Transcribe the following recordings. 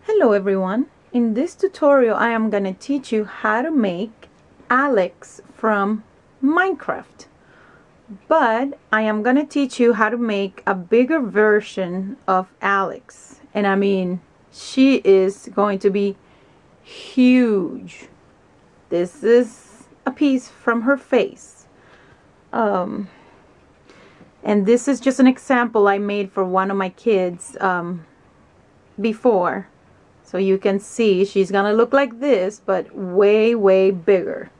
Hello everyone. In this tutorial I am going to teach you how to make Alex from Minecraft. But I am going to teach you how to make a bigger version of Alex. And I mean, she is going to be huge. This is a piece from her face. And this is just an example I made for one of my kids before. So you can see she's gonna look like this, but way bigger.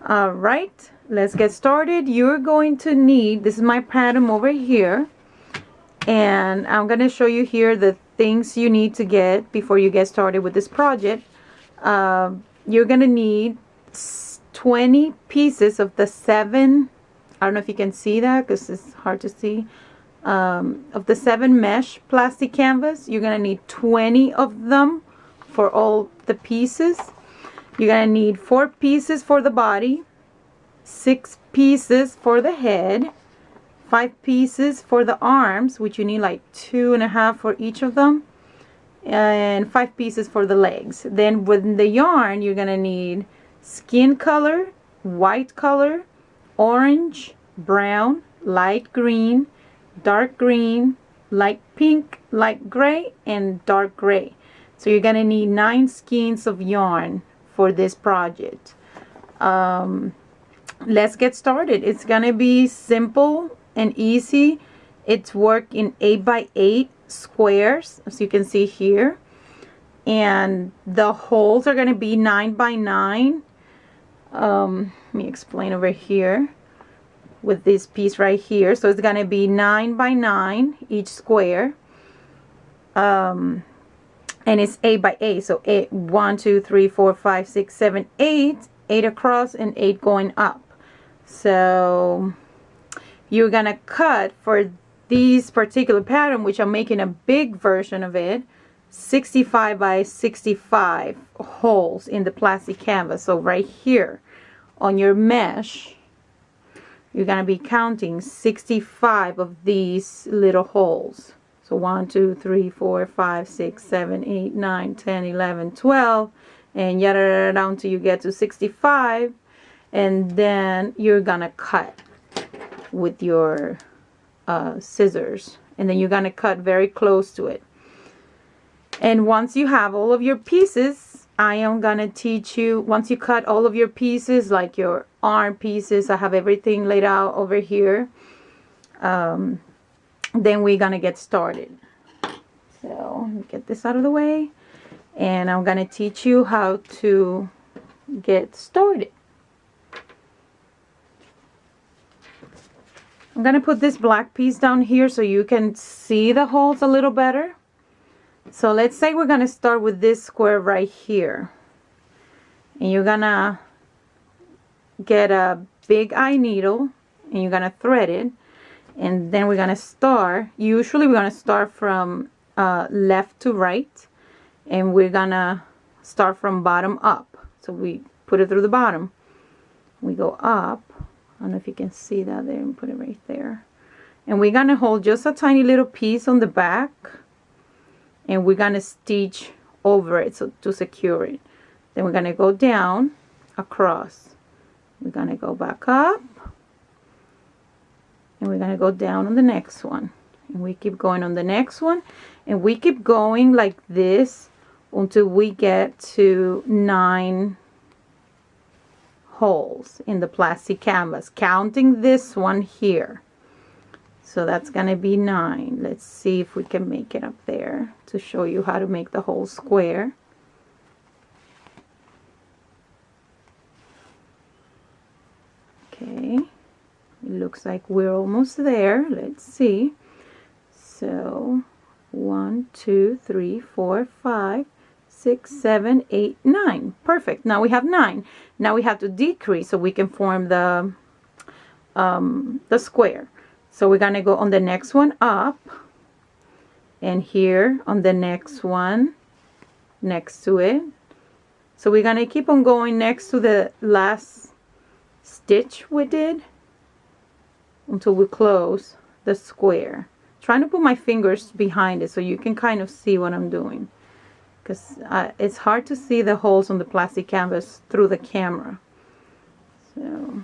Alright, let's get started. You're going to need, this is my pattern over here, and I'm gonna show you here the things you need to get before you get started with this project. You're gonna need 20 pieces of the 7, I don't know if you can see that because it's hard to see, of the 7 mesh plastic canvas. You're gonna need 20 of them for all the pieces. You're gonna need 4 pieces for the body, 6 pieces for the head, 5 pieces for the arms, which you need like 2.5 for each of them, and 5 pieces for the legs. Then with the yarn you're gonna need skin color, white color, orange, brown, light green, dark green, light pink, light gray, and dark gray. So you're gonna need 9 skeins of yarn for this project. Let's get started. It's gonna be simple and easy. It's work in 8x8 squares, as you can see here, and the holes are gonna be 9x9. Let me explain over here with this piece right here. So it's gonna be 9x9 each square, and it's 8x8. So 1 2 3 4 5 6 7 8 across and 8 going up. So you're gonna cut for these particular pattern, which I'm making a big version of it, 65 by 65 holes in the plastic canvas. So right here on your mesh you're gonna be counting 65 of these little holes. So 1 2 3 4 5 6 7 8 9 10 11 12, and yada down till you get to 65, and then you're gonna cut with your scissors, and then you're gonna cut very close to it. And once you have all of your pieces, I am gonna teach you, once you cut all of your pieces, like your arm pieces, I have everything laid out over here, then we're gonna get started. So let me get this out of the way, and I'm gonna teach you how to get started. I'm gonna put this black piece down here so you can see the holes a little better. So let's say we're gonna start with this square right here, and you're gonna get a big eye needle and you're gonna thread it, and then we're gonna start, usually we're gonna start from left to right, and we're gonna start from bottom up. So we put it through the bottom, we go up, I don't know if you can see that there, and put it right there, and we're gonna hold just a tiny little piece on the back, and we're gonna stitch over it so to secure it. Then we're gonna go down across, we're gonna go back up, and we're gonna go down on the next one, and we keep going on the next one, and we keep going like this until we get to 9 holes in the plastic canvas, counting this one here. So that's gonna be 9. Let's see if we can make it up there to show you how to make the whole square. Okay, it looks like we're almost there. Let's see. So 1 2 3 4 5 6 7 8 9. Perfect. Now we have 9. Now we have to decrease so we can form the square. So we're gonna go on the next one up, and here on the next one next to it. So we're gonna keep on going next to the last stitch we did until we close the square. Trying to put my fingers behind it so you can kind of see what I'm doing. because it's hard to see the holes on the plastic canvas through the camera. So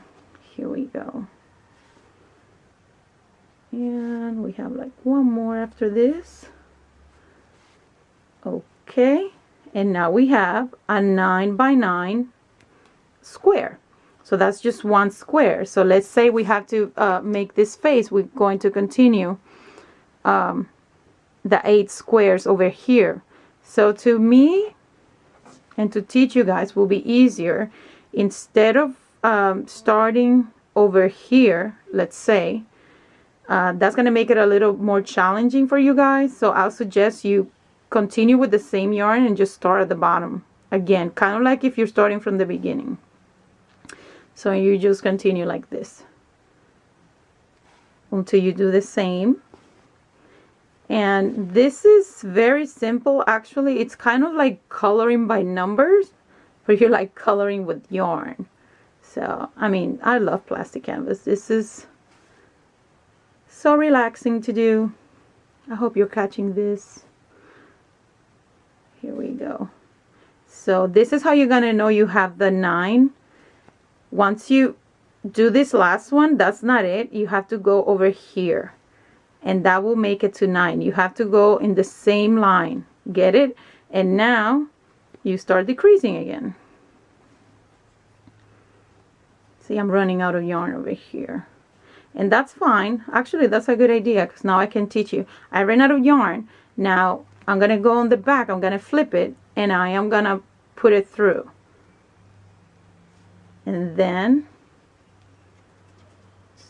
here we go. And we have like one more after this. Okay, and now we have a 9 by 9 square. So that's just one square. So let's say we have to make this face. We're going to continue the 8 squares over here. So to me, and to teach you guys, will be easier, instead of starting over here, let's say, that's going to make it a little more challenging for you guys. So I'll suggest you continue with the same yarn and just start at the bottom again, kind of like if you're starting from the beginning. So you just continue like this until you do the same. And this is very simple. Actually, it's kind of like coloring by numbers, but you're like coloring with yarn. So I mean, I love plastic canvas. This is so relaxing to do. I hope you're catching this. Here we go. So this is how you're gonna know you have the 9. Once you do this last one, that's not it. You have to go over here, and that will make it to 9. You have to go in the same line. Get it? And now you start decreasing again. See, I'm running out of yarn over here. And that's fine. Actually, that's a good idea, because now I can teach you. I ran out of yarn. Now I'm going to go on the back. I'm going to flip it, and I am going to put it through. And then,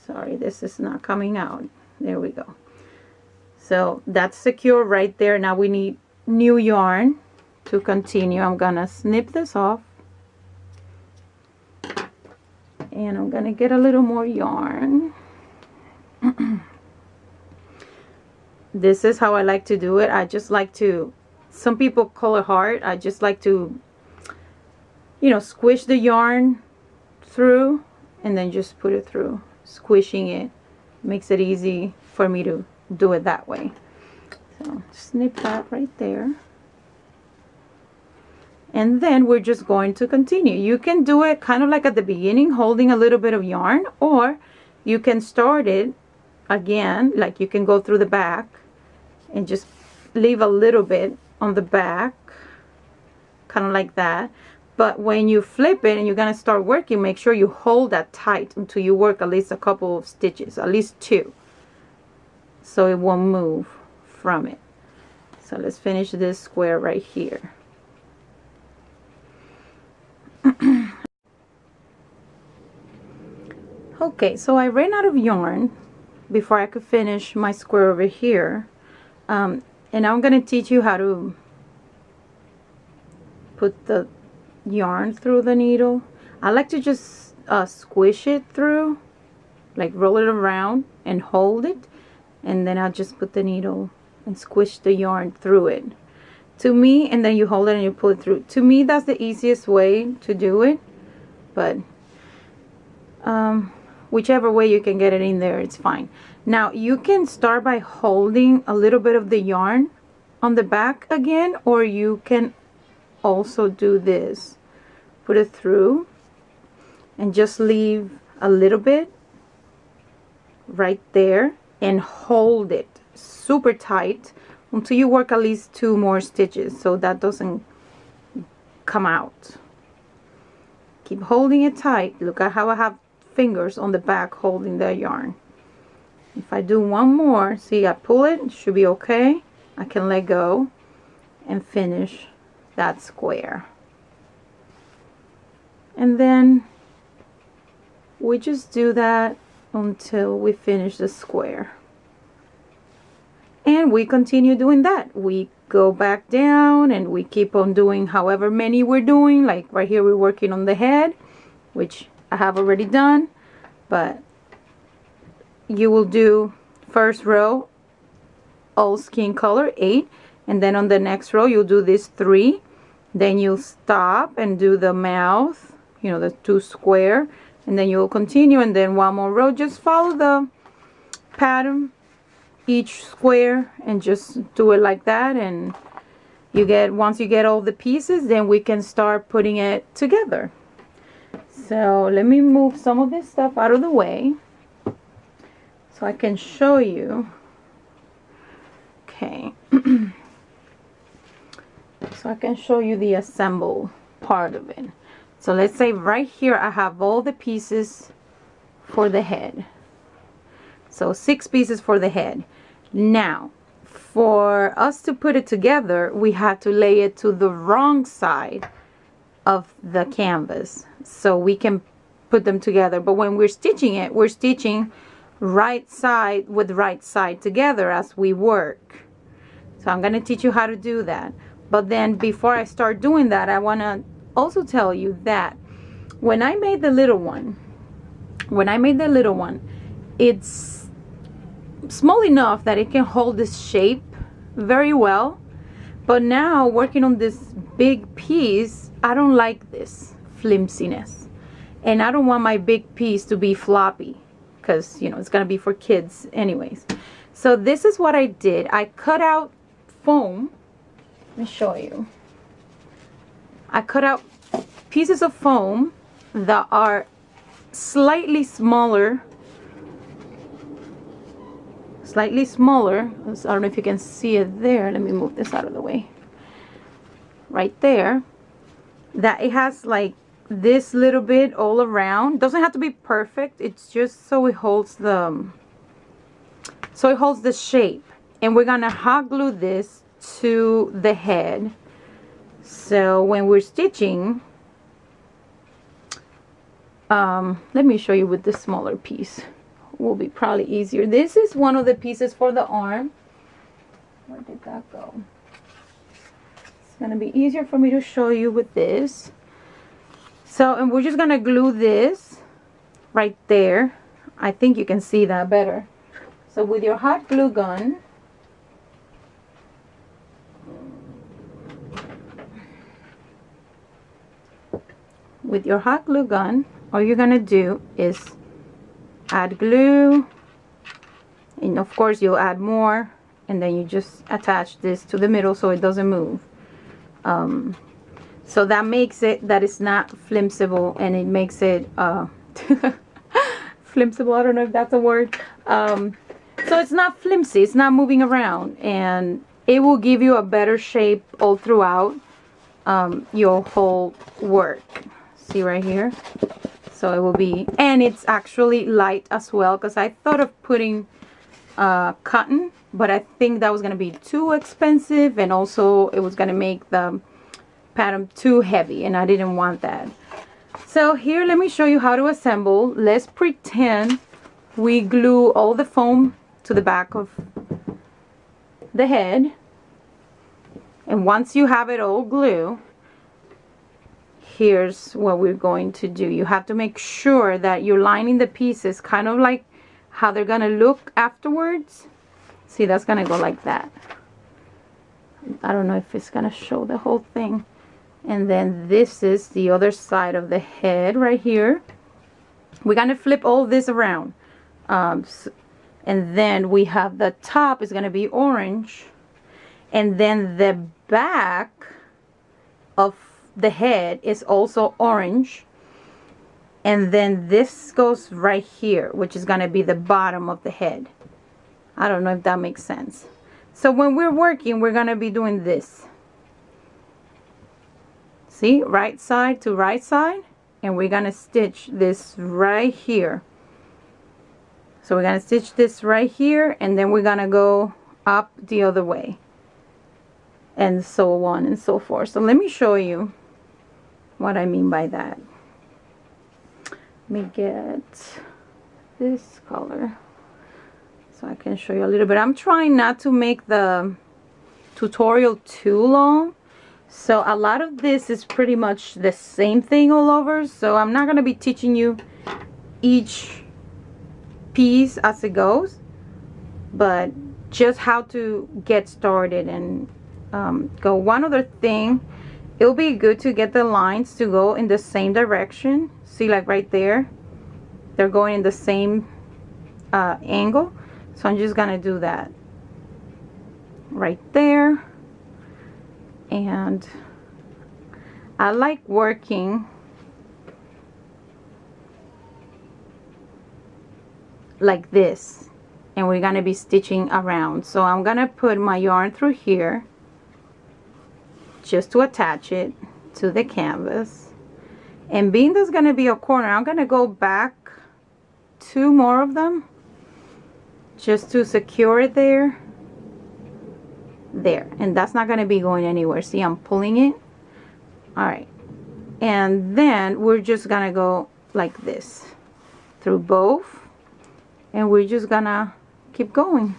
sorry, this is not coming out. There we go. So that's secure right there. Now we need new yarn to continue. I'm going to snip this off. And I'm going to get a little more yarn. This is how I like to do it. I just like to, some people call it hard. I just like to, you know, squish the yarn through and then just put it through. Squishing it makes it easy for me to do it that way. So snip that right there. And then we're just going to continue. You can do it kind of like at the beginning, holding a little bit of yarn, or you can start it again, like you can go through the back and just leave a little bit on the back, kind of like that. But when you flip it and you're going to start working, make sure you hold that tight until you work at least a couple of stitches, at least 2, so it won't move from it. So let's finish this square right here. Okay, so I ran out of yarn before I could finish my square over here, and I'm going to teach you how to put the yarn through the needle. I like to just squish it through, like roll it around and hold it, and then I'll just put the needle and squish the yarn through it. To me, and then you hold it and you pull it through. To me, that's the easiest way to do it, but whichever way you can get it in there, it's fine. Now you can start by holding a little bit of the yarn on the back again, or you can also do this. Put it through and just leave a little bit right there and hold it super tight until you work at least 2 more stitches so that doesn't come out. Keep holding it tight. Look at how I have fingers on the back holding the yarn. If I do one more, see, I pull it, it should be okay. I can let go and finish that square. And then we just do that until we finish the square. And we continue doing that. We go back down and we keep on doing however many we're doing. Like right here we're working on the head, which I have already done, but you will do first row all skin color 8, and then on the next row you'll do this 3, then you'll stop and do the mouth, you know, the 2 square, and then you'll continue, and then one more row. Just follow the pattern each square and just do it like that, and Once you get all the pieces, then we can start putting it together. So let me move some of this stuff out of the way so I can show you. Okay. So I can show you the assemble part of it. So let's say right here I have all the pieces for the head. So 6 pieces for the head. Now, for us to put it together, we had to lay it to the wrong side of the canvas so we can put them together. But when we're stitching it, we're stitching right side with right side together as we work. So I'm going to teach you how to do that. But then before I start doing that, I want to also tell you that when I made the little one, it's small enough that it can hold this shape very well. But now working on this big piece, I don't like this flimsiness, and I don't want my big piece to be floppy, because you know it's gonna be for kids anyways. So this is what I did. I cut out foam. Let me show you. I cut out pieces of foam that are slightly smaller. I don't know if you can see it there. Let me move this out of the way. Right there. That it has like this little bit all around. Doesn't have to be perfect. It's just so it holds the shape. And we're gonna hot glue this to the head. So when we're stitching, let me show you with the smaller piece. Will be probably easier. This is one of the pieces for the arm. Where did that go? It's gonna be easier for me to show you with this. So, and we're just gonna glue this right there. I think you can see that better. So with your hot glue gun, all you're gonna do is add glue, and of course you'll add more, and then you just attach this to the middle so it doesn't move. So that makes it that it's not flimsible, and it makes it flimsible, I don't know if that's a word. So it's not flimsy, it's not moving around, and it will give you a better shape all throughout your whole work. See right here? So it will be, and it's actually light as well, because I thought of putting cotton, but I think that was going to be too expensive, and also it was going to make the pattern too heavy, and I didn't want that. So here, let me show you how to assemble. Let's pretend we glue all the foam to the back of the head, and once you have it all glued, here's what we're going to do. You have to make sure that you're lining the pieces kind of like how they're gonna look afterwards. See, that's gonna go like that. I don't know if it's gonna show the whole thing. And then this is the other side of the head right here. We're gonna flip all this around, and then we have the top is gonna be orange, and then the back of the head is also orange, and then this goes right here, which is going to be the bottom of the head. I don't know if that makes sense. So when we're working, we're going to be doing this. See, right side to right side, and we're going to stitch this right here. So we're going to stitch this right here, and then we're going to go up the other way, and so on and so forth. So let me show you what I mean by that. Let me get this color so I can show you a little bit. I'm trying not to make the tutorial too long, so a lot of this is pretty much the same thing all over, so I'm not going to be teaching you each piece as it goes, but just how to get started and go. One other thing, it'll be good to get the lines to go in the same direction. See, like right there, they're going in the same angle. So I'm just gonna do that right there, And I like working like this, and we're gonna be stitching around. So I'm gonna put my yarn through here just to attach it to the canvas. And being there's gonna be a corner, I'm gonna go back 2 more of them just to secure it there. And that's not gonna be going anywhere. See, I'm pulling it. All right, and then we're just gonna go like this through both, and we're just gonna keep going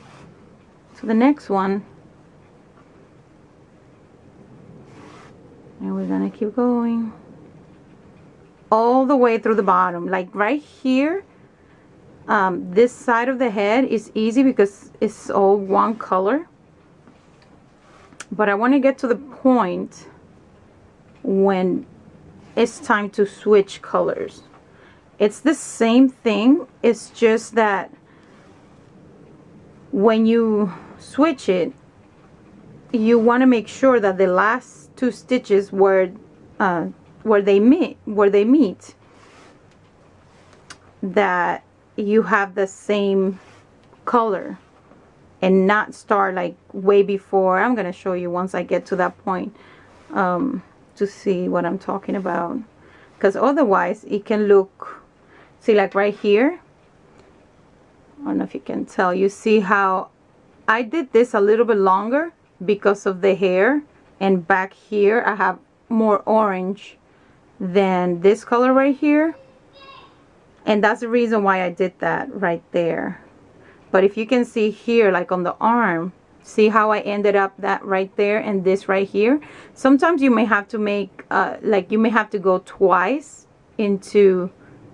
to the next one, and we're gonna keep going all the way through the bottom. Like right here, this side of the head is easy because it's all one color, but I want to get to the point when it's time to switch colors. It's the same thing, it's just that when you switch it, you want to make sure that the last 2 stitches where they meet, that you have the same color and not start like way before. I'm gonna show you once I get to that point to see what I'm talking about, because otherwise it can look, see, like right here, I don't know if you can tell, you see how I did this a little bit longer because of the hair, and back here I have more orange than this color right here, and that's the reason why I did that right there. But if you can see here, like on the arm, see how I ended up that right there and this right here. Sometimes you may have to make like you may have to go twice into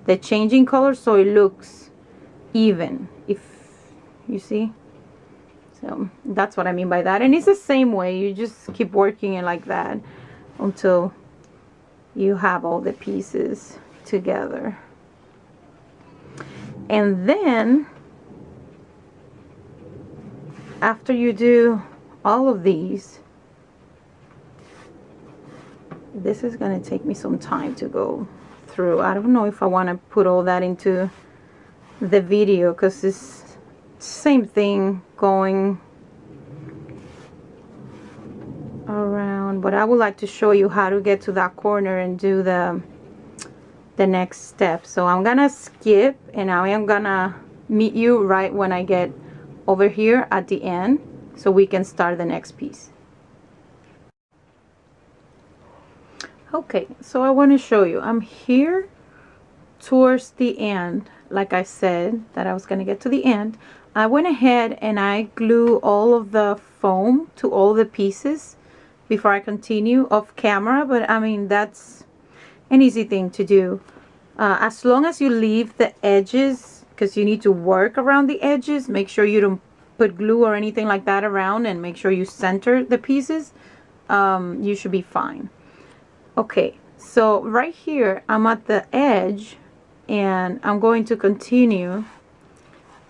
the changing color so it looks even, if you see. So that's what I mean by that, and it's the same way. You just keep working it like that until you have all the pieces together. And then after you do all of these, this is going to take me some time to go through. I don't know if I want to put all that into the video because it's same thing going around, but I would like to show you how to get to that corner and do the next step. So I'm gonna skip, and I am gonna meet you right when I get over here at the end so we can start the next piece. Okay, so I want to show you, I'm here towards the end. Like I said that I was going to get to the end, I went ahead and I glue all of the foam to all the pieces before I continue off camera, but I mean that's an easy thing to do as long as you leave the edges, because you need to work around the edges. Make sure you don't put glue or anything like that around, and make sure you center the pieces. You should be fine. Okay, so right here I'm at the edge and I'm going to continue.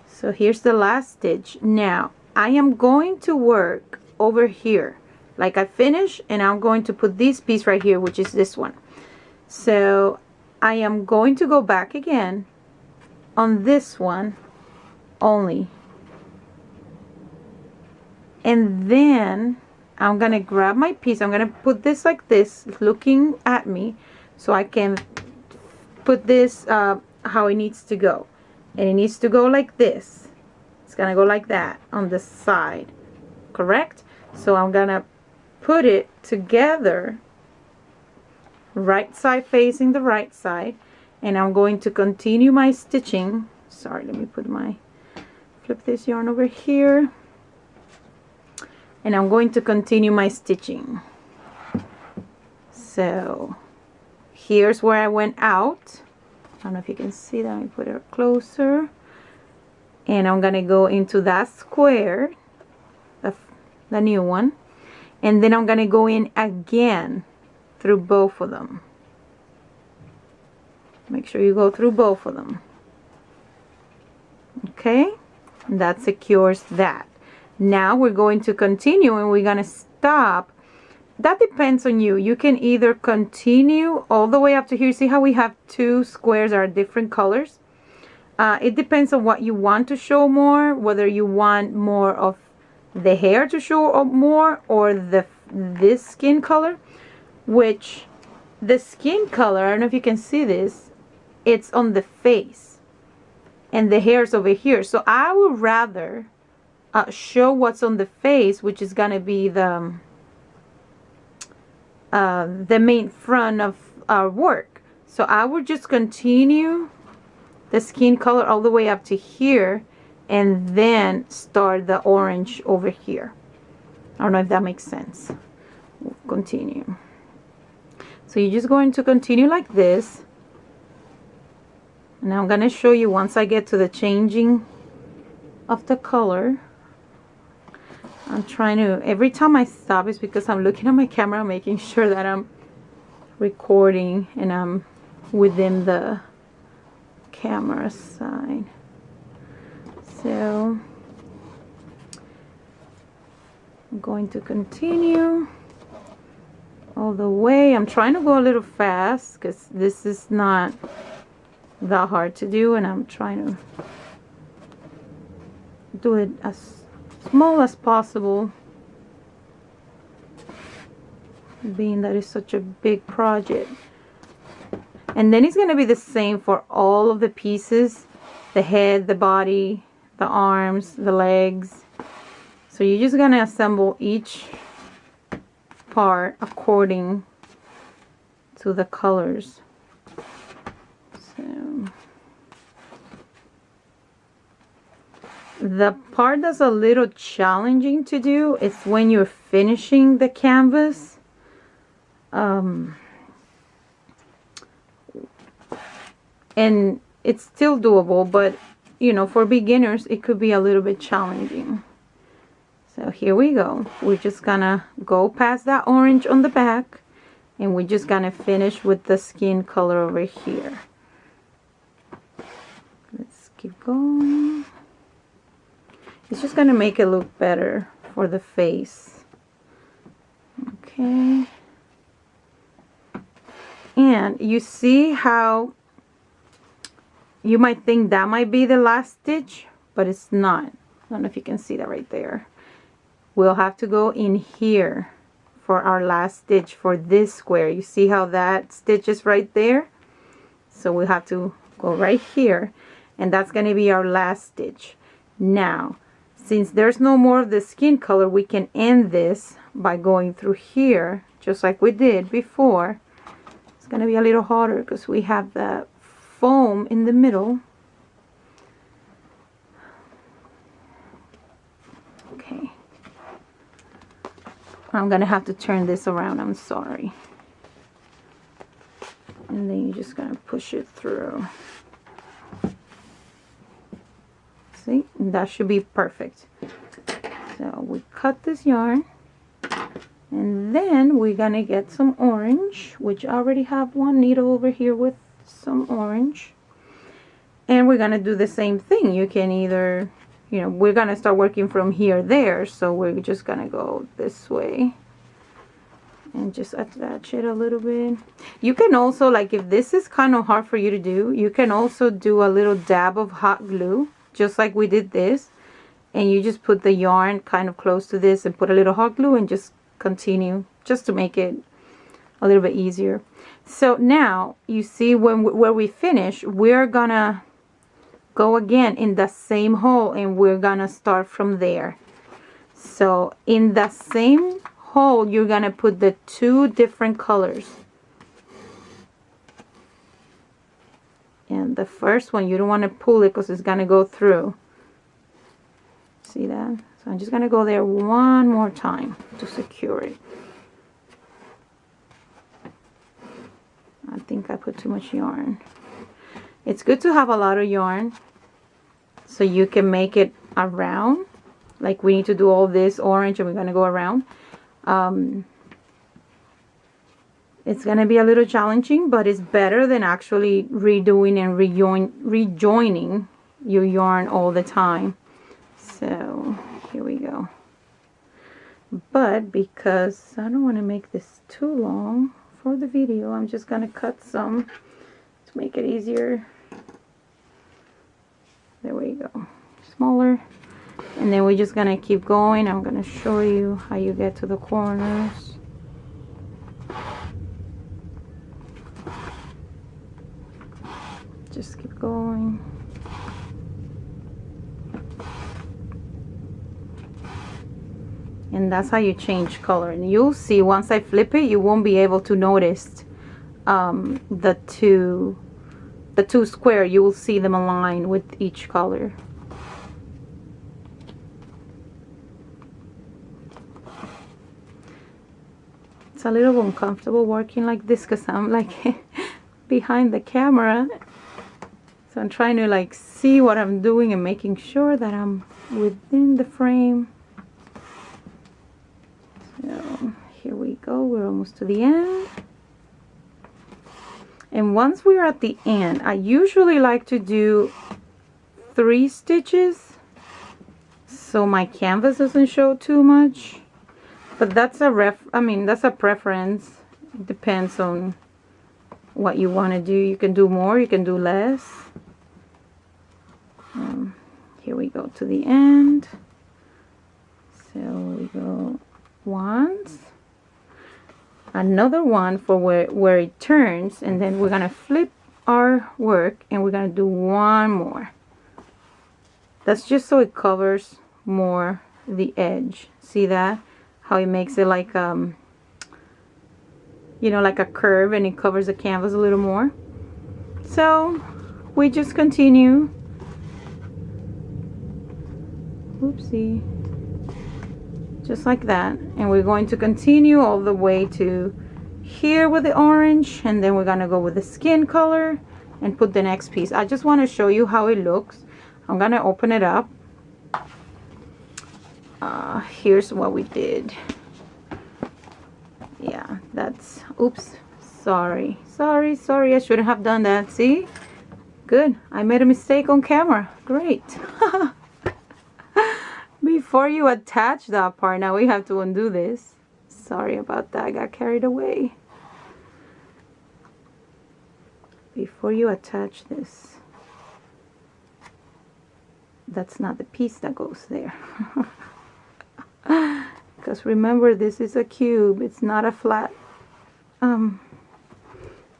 So here's the last stitch. Now I am going to work over here like I finished, and I'm going to put this piece right here, which is this one. So I am going to go back again on this one only, and then I'm gonna grab my piece. I'm gonna put this like this, looking at me, so I can put this how it needs to go, and it needs to go like this. It's gonna go like that on the side, correct? So I'm gonna put it together, right side facing the right side, and I'm going to continue my stitching. Sorry, let me put my, flip this yarn over here, and I'm going to continue my stitching. So here's where I went out. I don't know if you can see that. Let me put it closer, and I'm gonna go into that square, the new one, and then I'm gonna go in again through both of them. Make sure you go through both of them. Okay, and that secures that. Now we're going to continue, and we're going to stop that depends on you. You can either continue all the way up to here. See how we have two squares that are different colors? It depends on what you want to show more, whether you want more of the hair to show up more or this skin color, which the skin color, I don't know if you can see this, it's on the face and the hair's over here. So I would rather show what's on the face, which is gonna be the main front of our work. So I would just continue the skin color all the way up to here and then start the orange over here. I don't know if that makes sense. We'll continue. So you're just going to continue like this. And I'm going to show you once I get to the changing of the color. I'm trying to, every time I stop it's because I'm looking at my camera, making sure that I'm recording and I'm within the camera side. So I'm going to continue all the way. I'm trying to go a little fast because this is not that hard to do, and I'm trying to do it as small as possible, being that it's such a big project. And then it's going to be the same for all of the pieces, the head, the body, the arms, the legs. So you're just going to assemble each part according to the colors. So the part that's a little challenging to do is when you're finishing the canvas. And it's still doable, but you know, for beginners it could be a little bit challenging. So here we go. We're just gonna go past that orange on the back, and we're just gonna finish with the skin color over here. Let's keep going. It's just gonna make it look better for the face. Okay. And you see how you might think that might be the last stitch, but it's not. I don't know if you can see that right there. We'll have to go in here for our last stitch for this square. You see how that stitch is right there? So we have to go right here, and that's going to be our last stitch. Now, since there's no more of the skin color, we can end this by going through here, just like we did before. It's going to be a little harder because we have the foam in the middle. Okay. I'm going to have to turn this around. I'm sorry. And then you're just going to push it through. See? And that should be perfect. So we cut this yarn. And then we're going to get some orange, which I already have one needle over here with some orange. And we're going to do the same thing. You can either, you know, we're going to start working from here there. So we're just going to go this way. And just attach it a little bit. You can also, like, if this is kind of hard for you to do, you can also do a little dab of hot glue, just like we did this. And you just put the yarn kind of close to this and put a little hot glue and just continue, just to make it a little bit easier. So now you see where we finish, we're gonna go again in the same hole, and we're gonna start from there. So in the same hole you're gonna put the two different colors, and the first one you don't want to pull it because it's gonna go through. See that? So I'm just gonna go there one more time to secure it. I think I put too much yarn. It's good to have a lot of yarn so you can make it around. Like we need to do all this orange and we're going to go around. It's going to be a little challenging, but it's better than actually redoing and rejoining your yarn all the time. So here we go. But because I don't want to make this too long for the video, I'm just gonna cut some to make it easier. There we go, smaller. And then we're just gonna keep going. I'm gonna show you how you get to the corners. Just keep going. And that's how you change color. And you'll see once I flip it, you won't be able to notice the two square. You will see them align with each color. It's a little uncomfortable working like this because I'm like behind the camera. So I'm trying to like see what I'm doing and making sure that I'm within the frame. So here we go, we're almost to the end. And once we're at the end, I usually like to do 3 stitches so my canvas doesn't show too much. But that's that's a preference. It depends on what you want to do. You can do more, you can do less. Here we go to the end. So we go once, another one for where it turns, and then we're gonna flip our work and we're gonna do one more. That's just so it covers more the edge. See that? How it makes it like you know, like a curve, and it covers the canvas a little more. So we just continue. Oopsie. Just like that, and we're going to continue all the way to here with the orange, and then we're gonna go with the skin color and put the next piece. I just want to show you how it looks. I'm gonna open it up. Here's what we did. Yeah, that's, oops, sorry, I shouldn't have done that. See, good, I made a mistake on camera. Great. Before you attach that part, now we have to undo this. Sorry about that, I got carried away. Before you attach this, that's not the piece that goes there. Because remember, this is a cube, it's not a flat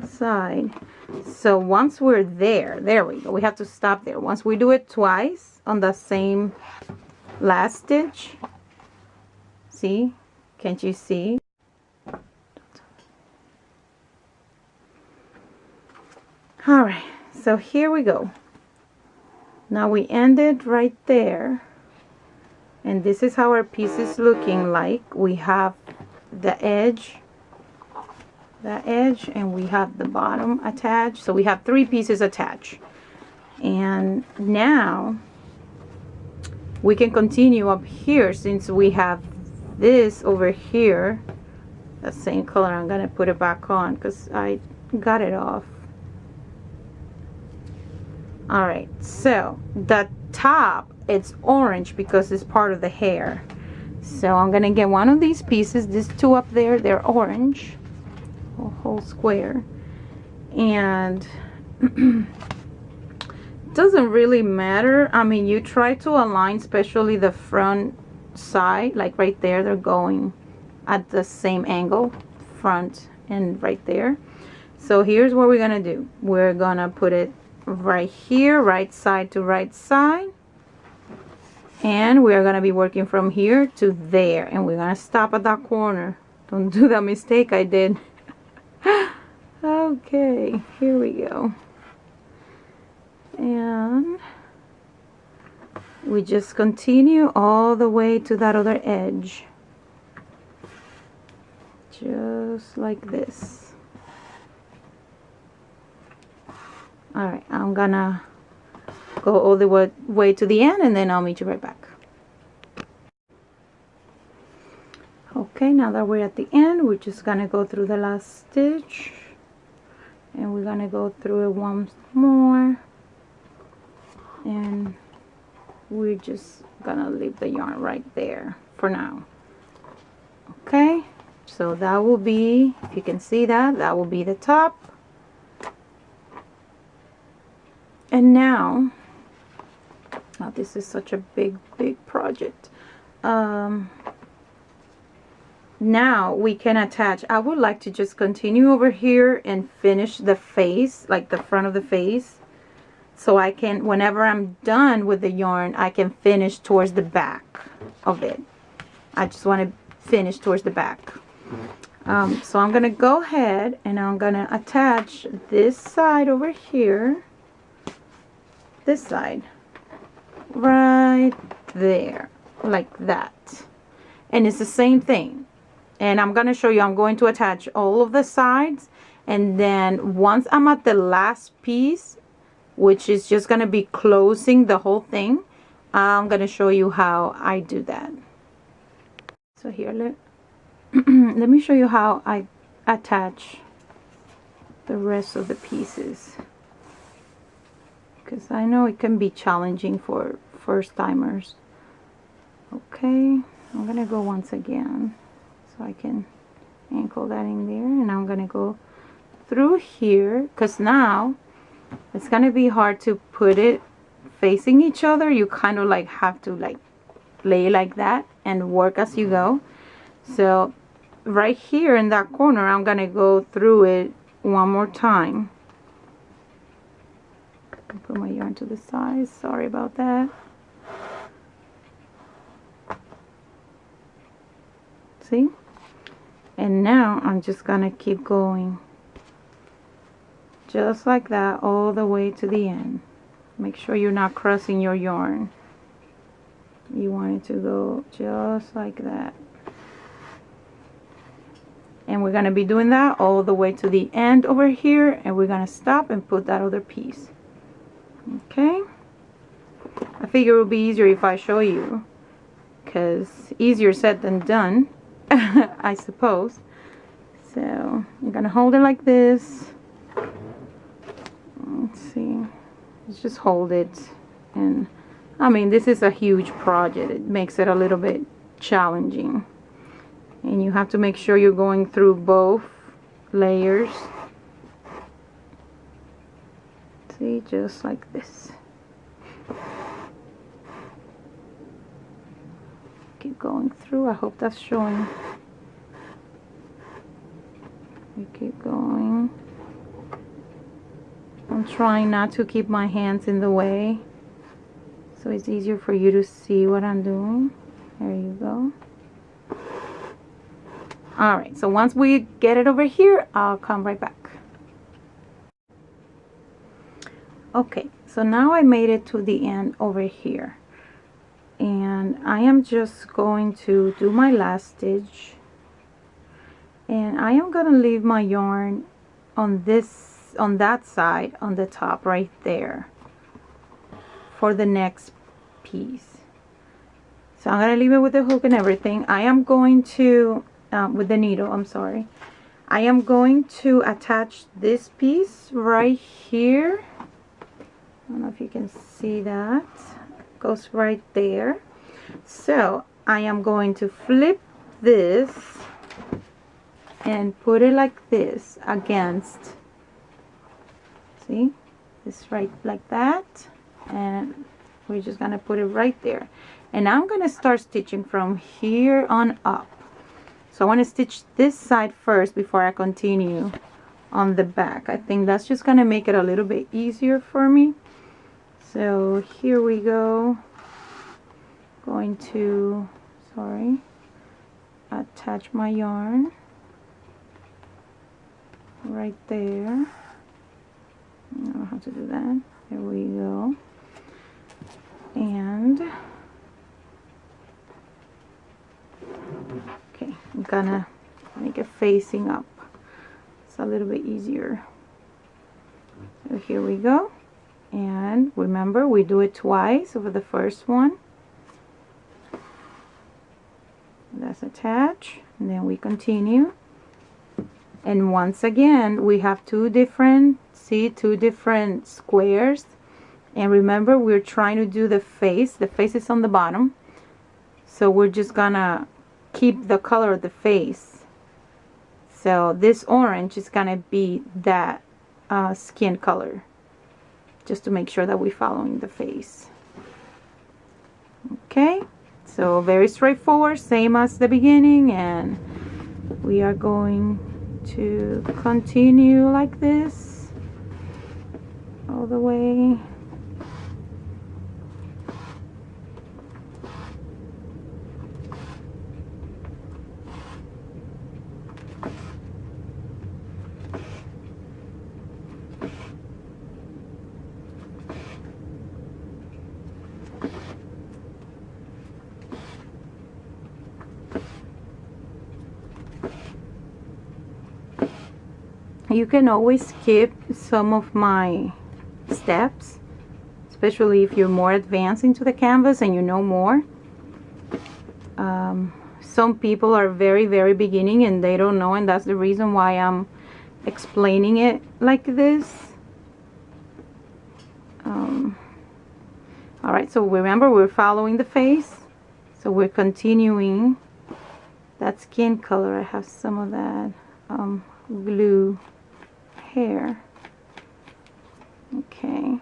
side. So once we're there we go, we have to stop there. Once we do it twice on the same last stitch, see, can't you see? All right, so here we go. Now we ended right there, and this is how our piece is looking like. We have the edge, and we have the bottom attached. So we have 3 pieces attached, and now we can continue up here. Since we have this over here, the same color, I'm gonna put it back on because I got it off. All right, so the top, it's orange because it's part of the hair. So I'm gonna get one of these pieces, these 2 up there, they're orange, a whole square, and doesn't really matter. I mean, you try to align, especially the front side, like right there, they're going at the same angle, front and right there. So here's what we're gonna do. We're gonna put it right here, right side to right side, and we are going to be working from here to there, and we're going to stop at that corner. Don't do that mistake I did. Okay, here we go, and we just continue all the way to that other edge, just like this. Alright, I'm gonna go all the way to the end, and then I'll meet you right back. Okay, now that we're at the end, we're just gonna go through the last stitch, and we're gonna go through it once more, and we're just gonna leave the yarn right there for now. So that will be, if you can see that, that will be the top. And now this is such a big project. Now we can attach. I would like to just continue over here and finish the face, like the front of the face, so I can, whenever I'm done with the yarn, I can finish towards the back of it. I just want to finish towards the back. So I'm gonna go ahead and I'm gonna attach this side over here, this side right there, like that. And it's the same thing. And I'm gonna show you, I'm going to attach all of the sides, and then once I'm at the last piece, which is just gonna be closing the whole thing, I'm gonna show you how I do that. So here, let me show you how I attach the rest of the pieces, because I know it can be challenging for first timers. Okay, I'm gonna go once again so I can ankle that in there, and I'm gonna go through here, because now it's gonna be hard to put it facing each other. You kind of like have to like lay like that and work as you go. So right here in that corner, I'm gonna go through it one more time. Put my yarn to the side, sorry about that. See? And now I'm just gonna keep going just like that all the way to the end. Make sure you're not crossing your yarn. You want it to go just like that. And we're gonna be doing that all the way to the end over here, and we're gonna stop and put that other piece. Okay? I figure it would be easier if I show you, because easier said than done. I suppose. So I'm gonna hold it like this. Let's see. Let's just hold it. And I mean, this is a huge project. It makes it a little bit challenging. And you have to make sure you're going through both layers. See, just like this. Keep going through. I hope that's showing. We keep going. I'm trying not to keep my hands in the way, so it's easier for you to see what I'm doing. There you go. Alright, so once we get it over here, I'll come right back. Okay, so now I made it to the end over here. And I am just going to do my last stitch, and I am going to leave my yarn on that side on the top right there for the next piece. So I'm going to leave it with the hook and everything. I am going to with the needle, I'm sorry, I am going to attach this piece right here. I don't know if you can see that. Goes right there. So I am going to flip this and put it like this against, see, this right like that, and we're just gonna put it right there. And I'm gonna start stitching from here on up. So I want to stitch this side first before I continue on the back. I think that's just gonna make it a little bit easier for me. So here we go. Going to, sorry, attach my yarn right there. I don't know how to do that. There we go. And okay, I'm gonna make it facing up. It's a little bit easier. So here we go. And remember, we do it twice over the first one. That's attach, and then we continue. And once again, we have two different squares. And remember, we're trying to do the face. The face is on the bottom, so we're just gonna keep the color of the face So this orange is gonna be that skin color, just to make sure that we're following the face. Okay, so very straightforward, same as the beginning, and we are going to continue like this all the way. You can always skip some of my steps, especially if you're more advanced into the canvas and you know more. Some people are very beginning and they don't know, and that's the reason why I'm explaining it like this. Alright, so remember, we're following the face, so we're continuing that skin color. I have some of that glue hair. Okay,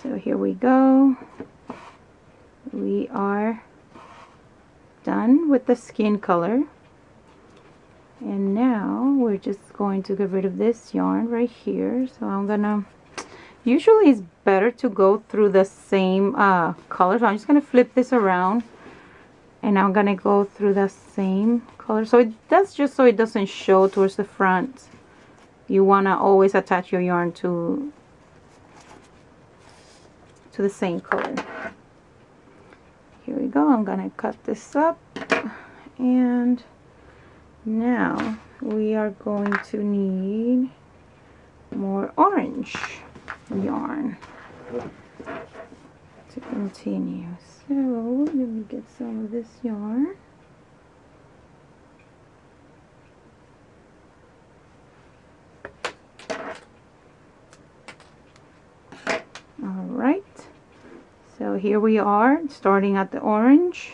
so here we go. We are done with the skin color, and now we're just going to get rid of this yarn right here. So I'm gonna, usually it's better to go through the same color, so I'm just gonna flip this around and I'm gonna go through the same color. So that's just so it doesn't show towards the front. You wanna always attach your yarn to the same color. Here we go. I'm gonna cut this up, and now we are going to need more orange yarn to continue. So let me get some of this yarn. Alright, so here we are starting at the orange.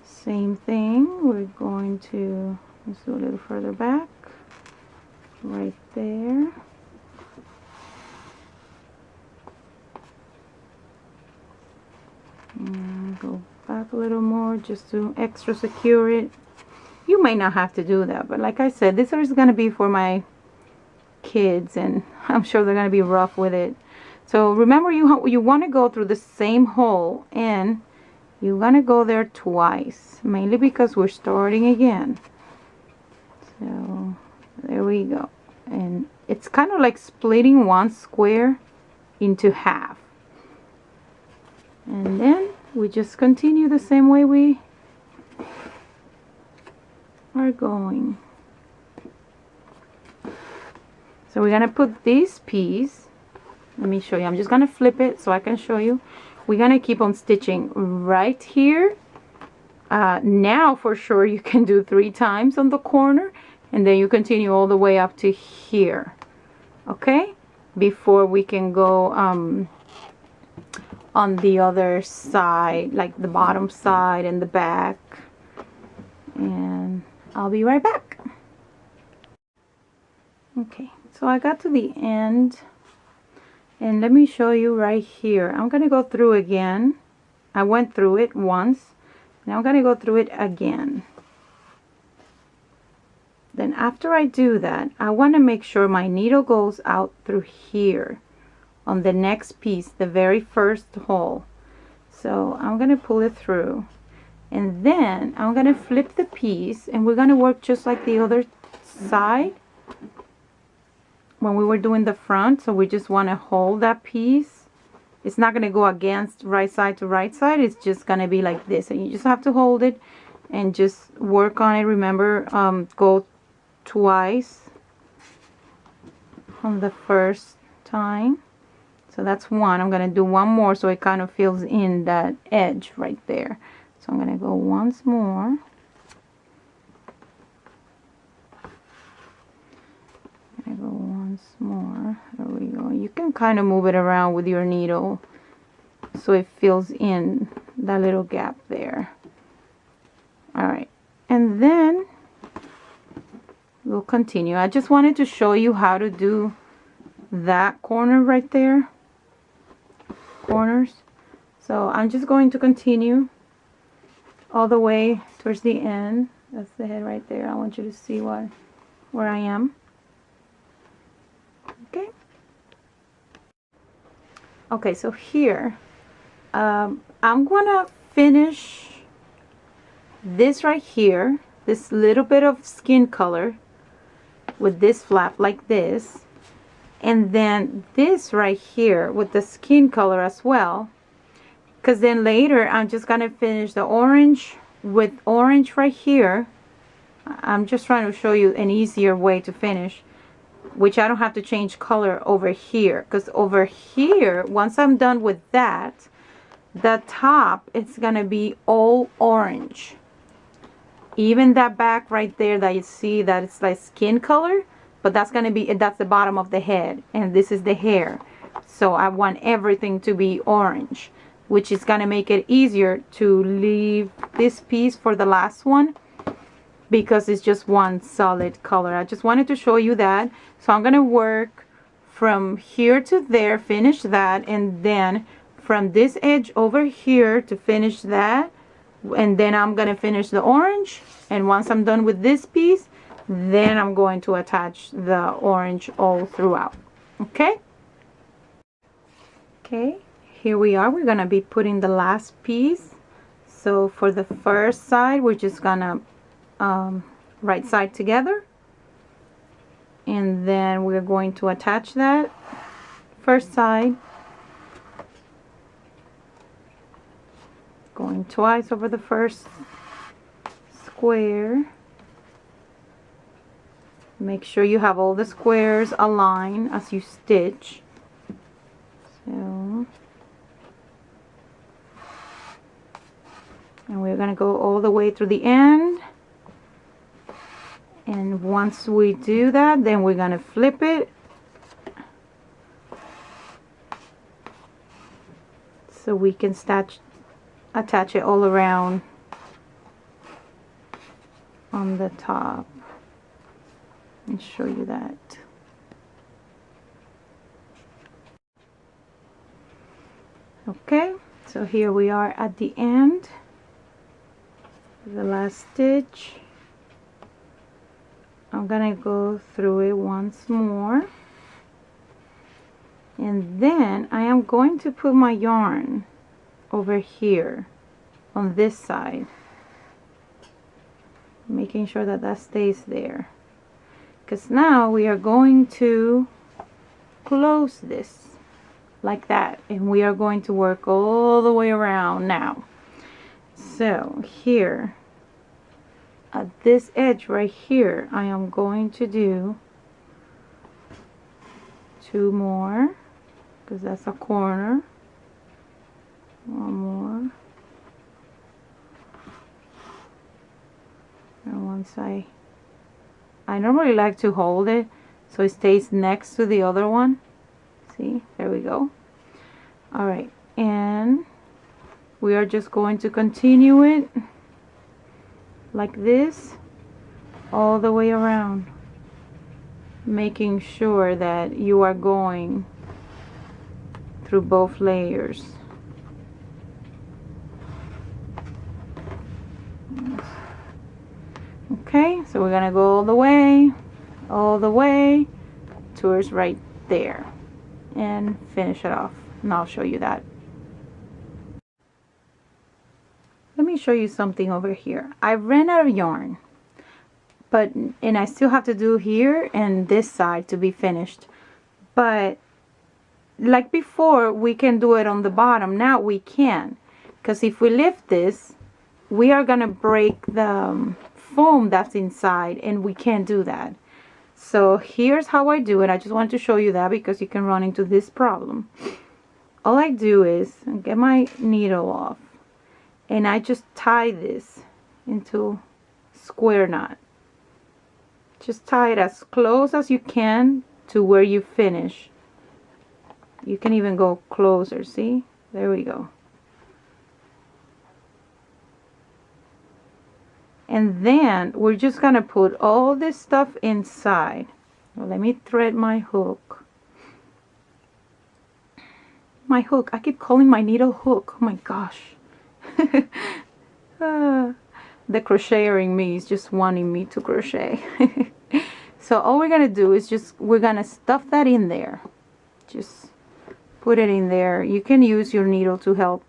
Same thing, we're going to, let's do a little further back, right there. And go back a little more just to extra secure it. You may not have to do that, but like I said, this is going to be for my kids, and I'm sure they're going to be rough with it. So remember, you want to go through the same hole, and you're going to go there twice, mainly because we're starting again. So there we go. And it's kind of like splitting one square into half. And then we just continue the same way we are going. So we're going to put this piece, let me show you, I'm just going to flip it so I can show you. We're going to keep on stitching right here. Now for sure you can do 3 times on the corner, and then you continue all the way up to here, okay, before we can go on the other side, like the bottom side and the back. And I'll be right back. Okay, so I got to the end, and let me show you right here. I'm gonna go through again. I went through it once. Now I'm gonna go through it again. Then after I do that, I want to make sure my needle goes out through here on the next piece, the very first hole. So I'm going to pull it through, and then I'm going to flip the piece, and we're going to work just like the other side when we were doing the front. So we just want to hold that piece. It's not going to go against right side to right side. It's just going to be like this, and you just have to hold it and just work on it. Remember, go twice on the first time. So that's one. I'm going to do one more so it kind of fills in that edge right there. So I'm going to go once more. I go once more. There we go. You can kind of move it around with your needle so it fills in that little gap there. Alright, and then we'll continue. I just wanted to show you how to do that corner right there, corners. So I'm just going to continue all the way towards the end. That's the head right there. I want you to see where I am. Okay. Okay, so here I'm gonna finish this right here, this little bit of skin color with this flap like this, and then this right here with the skin color as well, because then later I'm just gonna finish the orange with orange right here. I'm just trying to show you an easier way to finish, which I don't have to change color over here, because over here, once I'm done with that, the top it's gonna be all orange. Even that back right there that you see that it's like skin color, but that's gonna be, that's the bottom of the head, and this is the hair. So I want everything to be orange, which is gonna make it easier to leave this piece for the last one, because it's just one solid color. I just wanted to show you that. So I'm gonna work from here to there, finish that, and then from this edge over here to finish that, and then I'm gonna finish the orange, and once I'm done with this piece, then I'm going to attach the orange all throughout. Okay, here we are. We're gonna be putting the last piece. So for the first side, we're just gonna right side together, and then we're going to attach that first side, going twice over the first square. Make sure you have all the squares aligned as you stitch. So, and we're gonna go all the way through the end. And once we do that, then we're gonna flip it so we can attach it all around on the top and show you that. Okay, so here we are at the end, the last stitch. I'm gonna go through it once more, and then I am going to put my yarn over here on this side, making sure that that stays there, because now we are going to close this like that, and we are going to work all the way around now. So here at this edge right here, I am going to do 2 more, because that's a corner. 1 more, and once I normally like to hold it so it stays next to the other one. See, there we go. Alright, and we are just going to continue it like this all the way around, making sure that you are going through both layers. Okay, so we're gonna go all the way towards right there and finish it off, and I'll show you that. Let me show you something over here. I ran out of yarn, and I still have to do here and this side to be finished, but like before we can do it on the bottom. Now we can, because if we lift this, we are gonna break the foam that's inside, and we can't do that. So here's how I do it. I just wanted to show you that because you can run into this problem. All I do is get my needle off, and I just tie this into square knot. Just tie it as close as you can to where you finish. You can even go closer, see? There we go. And then we're just gonna put all this stuff inside. Well, let me thread my hook. My hook, I keep calling my needle hook. Oh my gosh. The crocheter in me is just wanting me to crochet. So all we're gonna do is we're gonna stuff that in there. Just put it in there. You can use your needle to help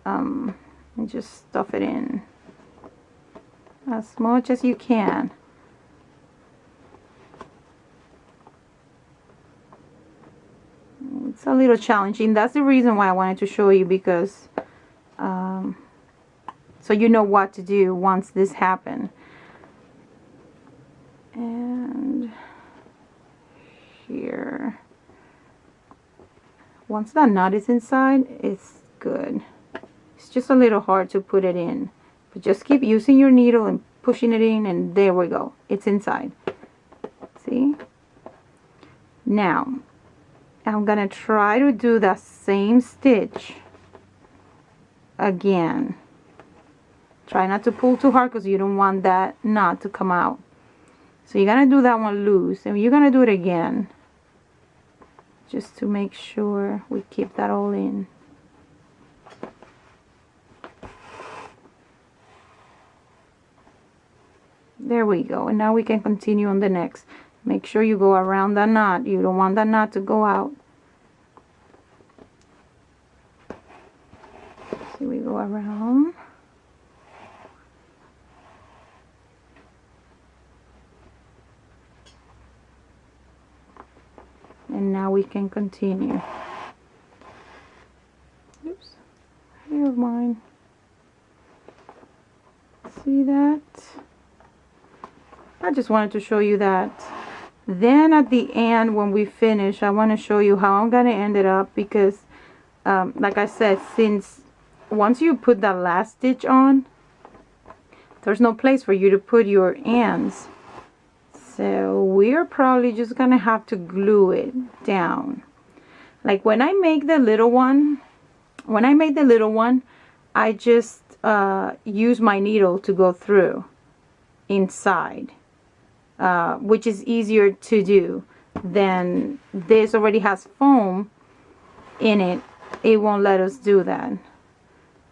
and just stuff it in as much as you can. It's a little challenging. That's the reason why I wanted to show you, because so you know what to do once this happens. And here, once that knot is inside, it's good. It's just a little hard to put it in, but just keep using your needle and pushing it in, and there we go, it's inside. See? Now I'm gonna try to do the same stitch again. Try not to pull too hard because you don't want that knot to come out. So you're gonna do that one loose, and you're gonna do it again just to make sure we keep that all in. There we go. And now we can continue on the next. Make sure you go around that knot. You don't want that knot to go out. So we go around. And now we can continue. Oops. Here of mine. See that? I just wanted to show you that. Then at the end, when we finish, I want to show you how I'm going to end it up, because like I said, since once you put that last stitch on, there's no place for you to put your ends. So we're probably just gonna have to glue it down. Like when I make the little one, I just use my needle to go through inside, which is easier to do than this already has foam in it. It won't let us do that.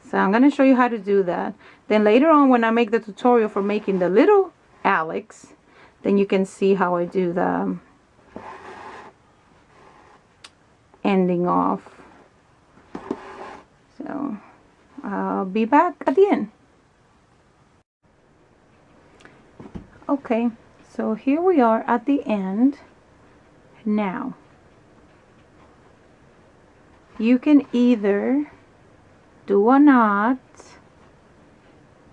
So I'm gonna show you how to do that. Then later on, when I make the tutorial for making the little Alex, then you can see how I do the ending off. So I'll be back at the end. Okay, so here we are at the end. Now you can either do a knot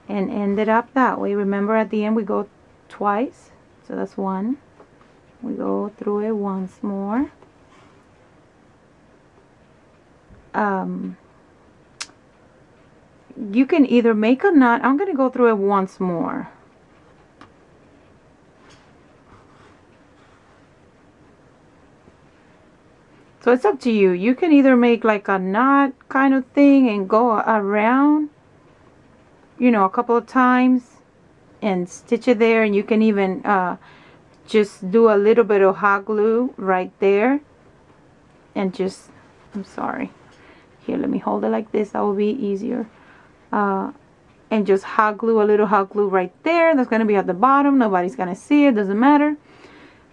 and end it up that way. Remember, at the end we go twice. So that's one. We go through it once more. You can either make a knot. I'm going to go through it once more. So it's up to you. You can either make like a knot kind of thing and go around, you know, a couple of times and stitch it there, and you can even just do a little bit of hot glue right there and just, I'm sorry, here, let me hold it like this, that will be easier, and just hot glue, a little hot glue right there. That's going to be at the bottom, nobody's going to see it, doesn't matter.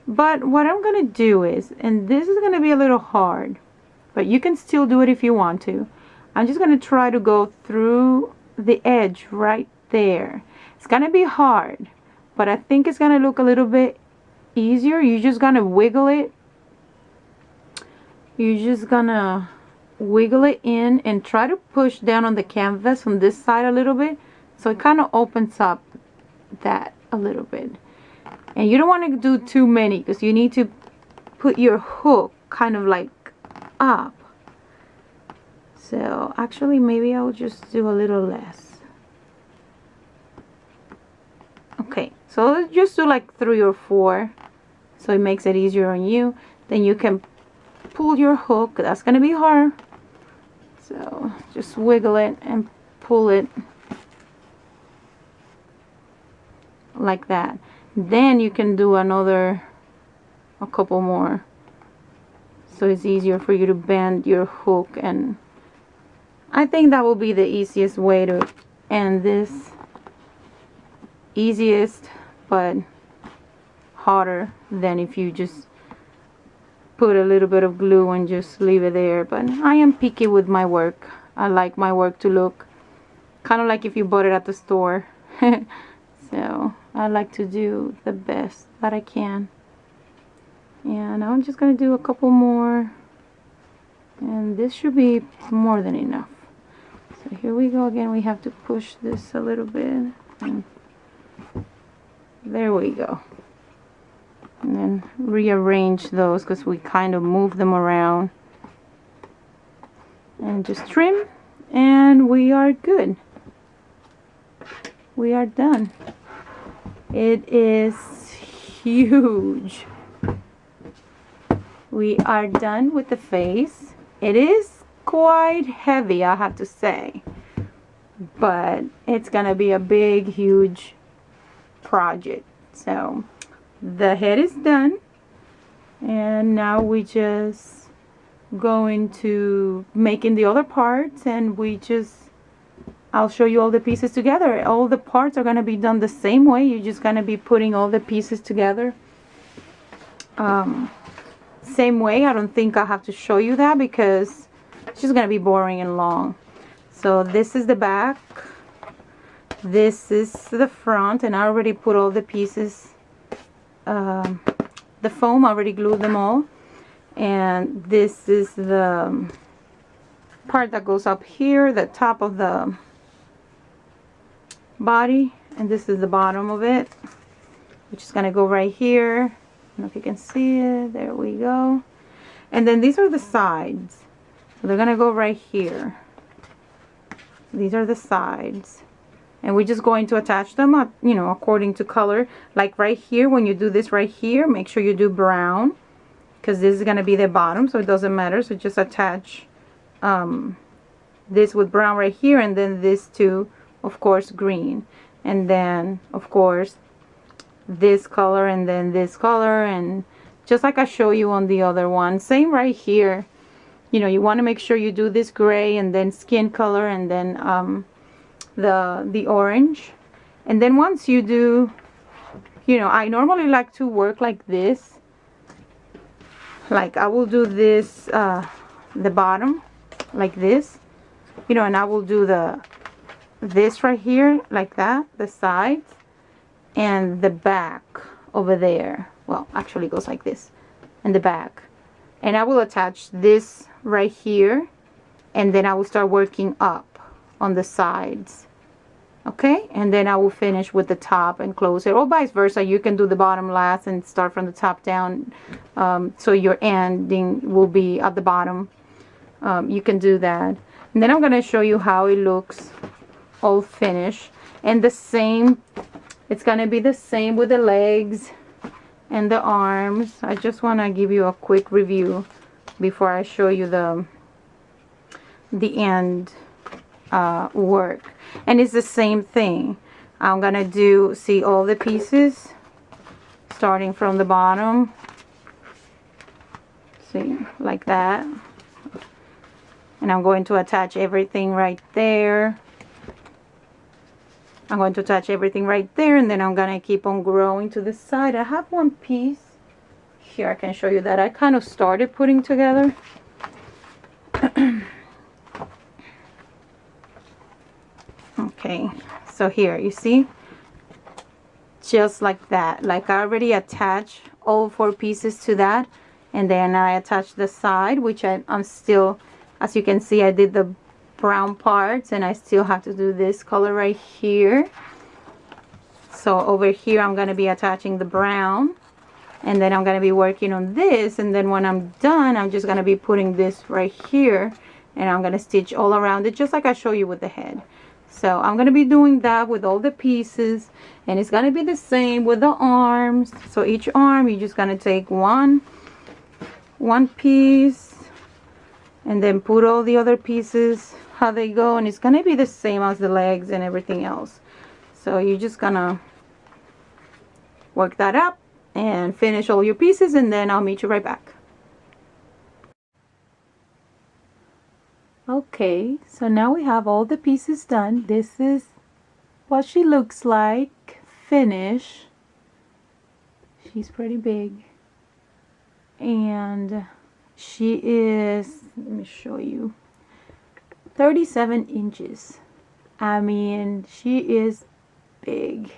But what I'm going to do is, and this is going to be a little hard, but you can still do it if you want to. I'm just going to try to go through the edge right there. It's gonna be hard, but I think it's gonna look a little bit easier. You're just gonna wiggle it. You're just gonna wiggle it in and try to push down on the canvas on this side a little bit, so it kind of opens up that a little bit. And you don't want to do too many, because you need to put your hook kind of like up. So actually, maybe I'll just do a little less. Okay, so just do like 3 or 4, so it makes it easier on you. Then you can pull your hook. That's gonna be hard, so just wiggle it and pull it. like that. Then you can do a couple more, so it's easier for you to bend your hook. And I think that will be the easiest way to end this. Easiest, but harder than if you just put a little bit of glue and just leave it there. But I am picky with my work. I like my work to look kind of like if you bought it at the store. So I like to do the best that I can. And I'm just going to do a couple more. And this should be more than enough. So here we go again. We have to push this a little bit. And there we go. And then rearrange those because we kind of move them around. And just trim. And we are good. We are done. It is huge. We are done with the face. It is quite heavy, I have to say, but it's gonna be a big, huge project. So the head is done, and now we just go into making the other parts, and I'll show you all the pieces together. All the parts are going to be done the same way. You're just going to be putting all the pieces together. Same way. I don't think I have to show you that because it's just going to be boring and long. So this is the back. This is the front. And I already put all the pieces. The foam, I already glued them all. And this is the part that goes up here, the top of the body, and this is the bottom of it, which is going to go right here. I don't know if you can see it. There we go. And then these are the sides, so they're going to go right here. These are the sides, and we're just going to attach them up, you know, according to color. Like right here, when you do this right here, make sure you do brown, because this is going to be the bottom, so it doesn't matter. So just attach this with brown right here, and then this too, of course, green, and then of course this color, and then this color, and just like I show you on the other one. Same right here. You know, you want to make sure you do this gray, and then skin color, and then the orange. And then once you do, you know, I normally like to work like this. Like I will do this, the bottom like this, you know, and I will do this right here like that, the sides, and the back over there. Well, actually it goes like this, and the back. And I will attach this right here, and then I will start working up on the sides. Okay, and then I will finish with the top and close it, or vice versa. You can do the bottom last and start from the top down, so your ending will be at the bottom. You can do that. And then I'm going to show you how it looks all finished. And the same, it's going to be the same with the legs and the arms. I just want to give you a quick review before I show you the end work. And it's the same thing. I'm going to do, see, all the pieces starting from the bottom. See, like that. And I'm going to attach everything right there. I'm going to attach everything right there, and then I'm going to keep on growing to the side. I have one piece here. I can show you that I kind of started putting together. Okay, so here, you see? Just like that. Like I already attached all 4 pieces to that. And then I attached the side, which I'm still, as you can see, I did the brown parts, and I still have to do this color right here. So over here I'm going to be attaching the brown, and then I'm going to be working on this, and then when I'm done I'm just going to be putting this right here, and I'm going to stitch all around it just like I show you with the head. So I'm going to be doing that with all the pieces, and it's going to be the same with the arms. So each arm you're just going to take one piece, and then put all the other pieces how they go, and it's gonna be the same as the legs and everything else. So you're just gonna work that up and finish all your pieces, and then I'll meet you right back. Okay, so now we have all the pieces done. This is what she looks like finished. She's pretty big, and she is, let me show you, 37 inches. I mean, she is big.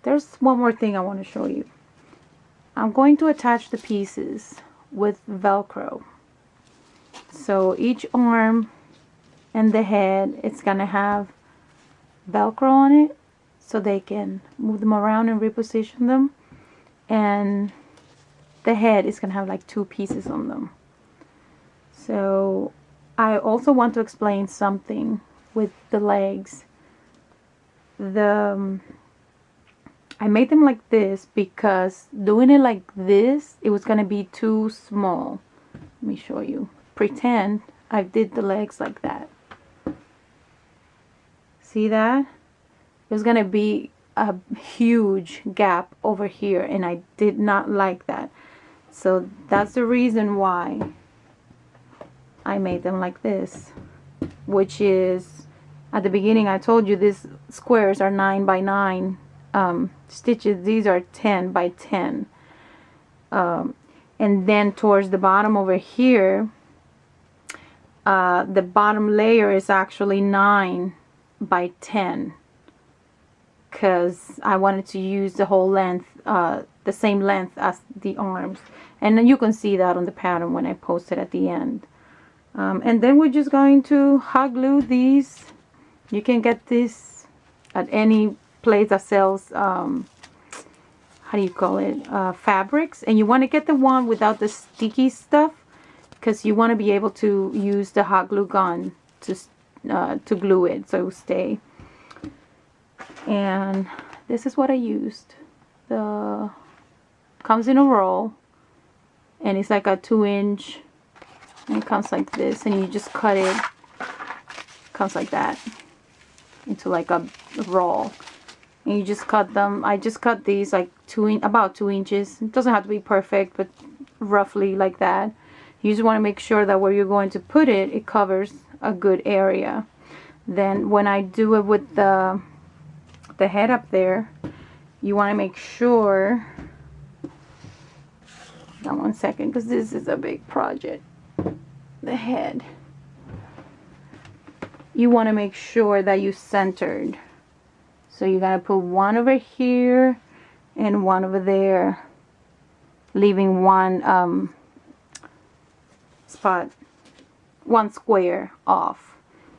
There's one more thing I want to show you. I'm going to attach the pieces with Velcro. So each arm and the head, it's gonna have Velcro on it so they can move them around and reposition them. And the head is gonna have like 2 pieces on them. So I also want to explain something with the legs. I made them like this because doing it like this, it was gonna be too small. Let me show you. Pretend I did the legs like that. See that? There's gonna be a huge gap over here, and I did not like that. So that's the reason why I made them like this, which is, at the beginning I told you these squares are 9 by 9 stitches. These are 10 by 10, and then towards the bottom over here, the bottom layer is actually 9 by 10, because I wanted to use the whole length, the same length as the arms. And then you can see that on the pattern when I post it at the end. And then we're just going to hot glue these. You can get this at any place that sells, how do you call it, fabrics. And you want to get the one without the sticky stuff, because you want to be able to use the hot glue gun to glue it so it will stay. And this is what I used. Comes in a roll, and it's like a 2-inch, and it comes like this, and you just cut it. Comes like that into like a roll, and you just cut them. I just cut these like about 2 inches. It doesn't have to be perfect, but roughly like that. You just want to make sure that where you're going to put it, it covers a good area. Then when I do it with the head up there, you want to make sure, hold on one second, because this is a big project. The head, you want to make sure that you centered. So you gotta put one over here and one over there, leaving one spot, one square off.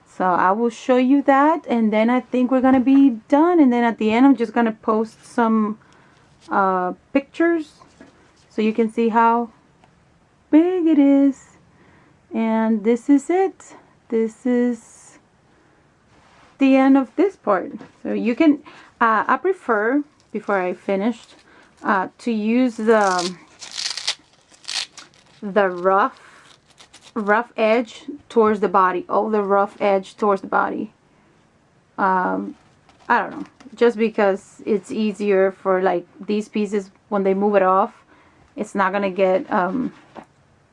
So I will show you that, and then I think we're gonna be done. And then at the end, I'm just gonna post some pictures so you can see how big it is. And this is it. This is the end of this part. So you can, I prefer, before I finished, to use the rough edge towards the body, all the rough edge towards the body. I don't know, just because it's easier for like these pieces, when they move it off, it's not gonna get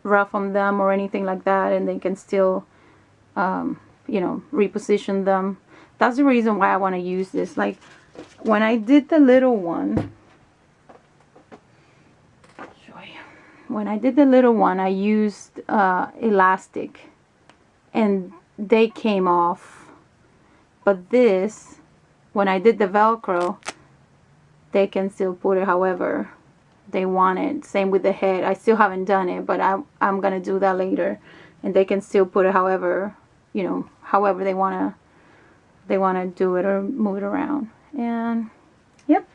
rough on them or anything like that, and they can still you know, reposition them. That's the reason why I want to use this. Like when I did the little one, I used elastic, and they came off. But this, when I did the Velcro, they can still put it however they want it. Same with the head. I still haven't done it, but I'm gonna do that later. And they can still put it however, you know, however they wanna do it or move it around. And yep,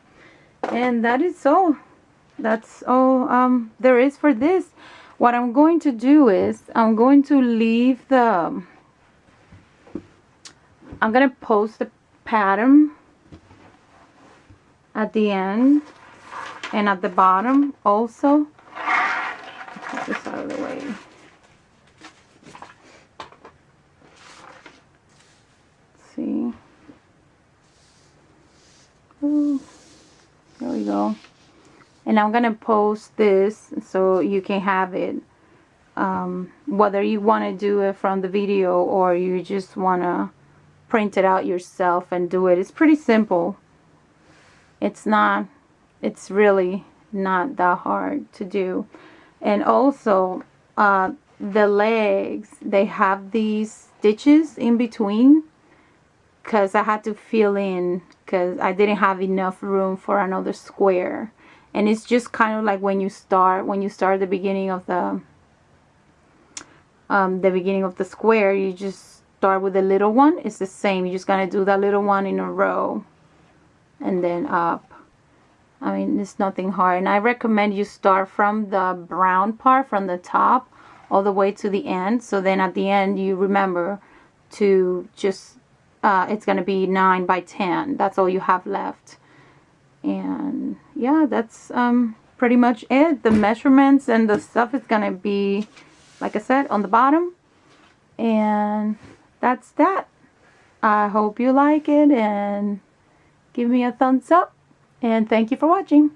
and that is all. That's all there is for this. What I'm going to do is I'm going to leave the, I'm gonna post the pattern at the end and at the bottom also. Put this out of the way. Let's see. Ooh, there we go. And I'm gonna post this so you can have it, whether you want to do it from the video or you just want to print it out yourself and do it. It's pretty simple. It's really not that hard to do. And also the legs, they have these stitches in between because I had to fill in because I didn't have enough room for another square. And it's just kind of like when you start the beginning of the square, you just start with a little one. It's the same. You're just gonna do that little one in a row and then up. I mean, it's nothing hard. And I recommend you start from the brown part, from the top all the way to the end. So then at the end you remember to just it's gonna be 9 by 10. That's all you have left. And yeah, that's pretty much it. The measurements and the stuff is gonna be, like I said, on the bottom. And that's that. I hope you like it and give me a thumbs up. And thank you for watching.